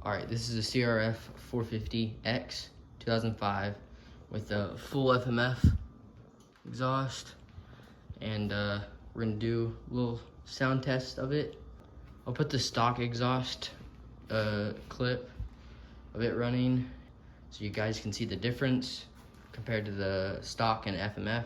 Alright, this is a CRF 450X 2005 with a full FMF exhaust, and we're gonna do a little sound test of it. I'll put the stock exhaust clip of it running so you guys can see the difference compared to the stock and FMF.